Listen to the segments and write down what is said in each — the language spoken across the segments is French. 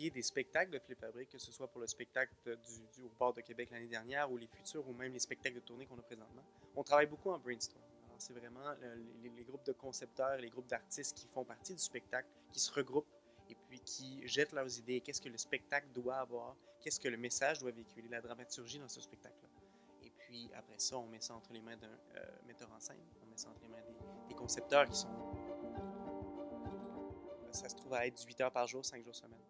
régulier des spectacles de Flip Fabrique, que ce soit pour le spectacle au Bord de Québec l'année dernière, ou les futurs, ou même les spectacles de tournée qu'on a présentement. On travaille beaucoup en brainstorm. Alors, c'est vraiment les groupes de concepteurs, les groupes d'artistes qui font partie du spectacle, qui se regroupent et puis qui jettent leurs idées. Qu'est-ce que le spectacle doit avoir? Qu'est-ce que le message doit véhiculer? La dramaturgie dans ce spectacle-là. Et puis après ça, on met ça entre les mains d'un metteur en scène, on met ça entre les mains des concepteurs qui sont... Ça se trouve à être 8 heures par jour, 5 jours semaine.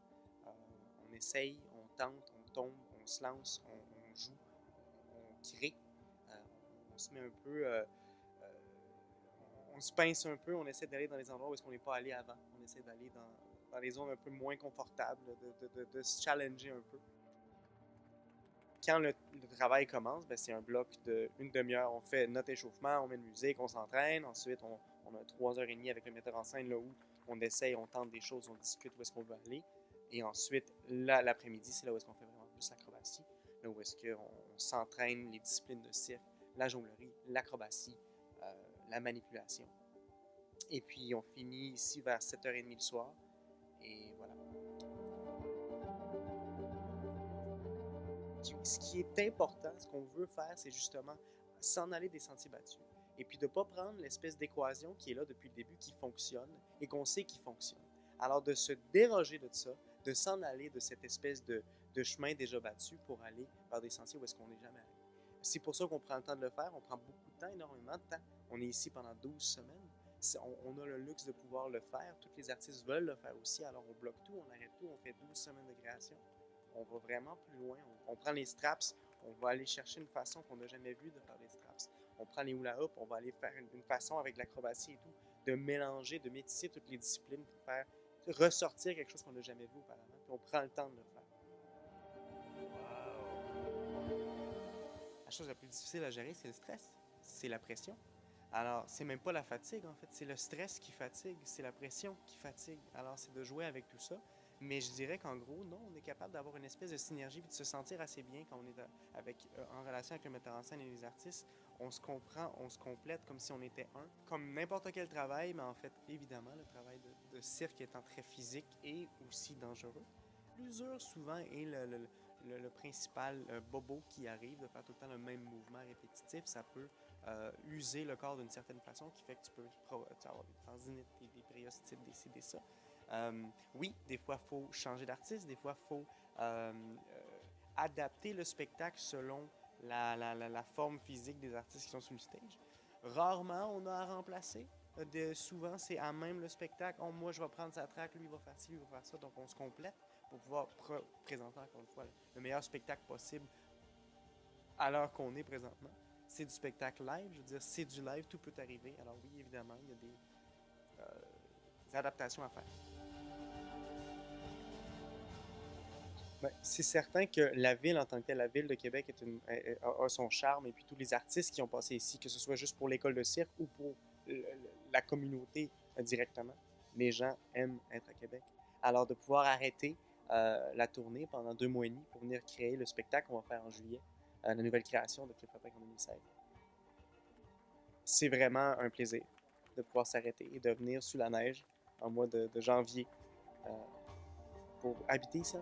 On essaye, on tente, on tombe, on se lance, on joue, on crée, euh, on se met un peu... on se pince un peu, on essaie d'aller dans les endroits où est-ce qu'on n'est pas allé avant. On essaie d'aller dans les zones un peu moins confortables, de se challenger un peu. Quand le travail commence, ben, c'est un bloc d'une demi-heure. On fait notre échauffement, on met de musique, on s'entraîne. Ensuite, on a 3 heures et demie avec le metteur en scène là où on essaye, on tente des choses, on discute où est-ce qu'on veut aller. Et ensuite, l'après-midi, c'est là où est-ce qu'on fait vraiment plus l'acrobatie. Là où est-ce qu'on s'entraîne les disciplines de cirque, la jonglerie, l'acrobatie, la manipulation. Et puis, on finit ici vers 7h30 le soir. Et voilà. Ce qui est important, ce qu'on veut faire, c'est justement s'en aller des sentiers battus. Et puis de ne pas prendre l'espèce d'équation qui est là depuis le début, qui fonctionne et qu'on sait qui fonctionne. Alors de se déroger de ça, de s'en aller de cette espèce de chemin déjà battu pour aller vers des sentiers où est-ce qu'on n'est jamais allé. C'est pour ça qu'on prend le temps de le faire. On prend beaucoup de temps, énormément de temps. On est ici pendant 12 semaines. On a le luxe de pouvoir le faire. Tous les artistes veulent le faire aussi. Alors on bloque tout, on arrête tout. On fait 12 semaines de création. On va vraiment plus loin. On prend les straps, on va aller chercher une façon qu'on n'a jamais vue de faire les straps. On prend les hula hoop, on va aller faire une façon avec l'acrobatie et tout, de mélanger, de métisser toutes les disciplines pour faire ressortir quelque chose qu'on n'a jamais vu auparavant. Puis on prend le temps de le faire. La chose la plus difficile à gérer, c'est le stress, c'est la pression. Alors, c'est même pas la fatigue, en fait, c'est le stress qui fatigue, c'est la pression qui fatigue. Alors, c'est de jouer avec tout ça. Mais je dirais qu'en gros, non, on est capable d'avoir une espèce de synergie et de se sentir assez bien quand on est en relation avec le metteur en scène et les artistes. On se comprend, on se complète comme si on était un. Comme n'importe quel travail, mais en fait, évidemment, le travail de cirque étant très physique et aussi dangereux. Plus dur, souvent, est le principal bobo qui arrive de faire tout le temps le même mouvement répétitif. Ça peut user le corps d'une certaine façon qui fait que tu peux avoir des tendinites, des périostites, décider ça. Oui, des fois, il faut changer d'artiste, des fois, il faut adapter le spectacle selon la forme physique des artistes qui sont sur le stage. Rarement, on a à remplacer. Souvent, c'est à même le spectacle. Oh, moi, je vais prendre sa track, lui, il va faire ci, lui, il va faire ça. Donc, on se complète pour pouvoir présenter encore une fois le meilleur spectacle possible à l'heure qu'on est présentement. C'est du spectacle live, je veux dire, c'est du live, tout peut arriver. Alors oui, évidemment, il y a des adaptations à faire. Ben, c'est certain que la ville en tant que telle, la ville de Québec a son charme et puis tous les artistes qui ont passé ici, que ce soit juste pour l'école de cirque ou pour la communauté directement, les gens aiment être à Québec. Alors de pouvoir arrêter la tournée pendant 2 mois et demi pour venir créer le spectacle qu'on va faire en juillet, la nouvelle création de Flip Fabrique en 2016. C'est vraiment un plaisir de pouvoir s'arrêter et de venir sous la neige en mois de janvier euh, pour habiter ici.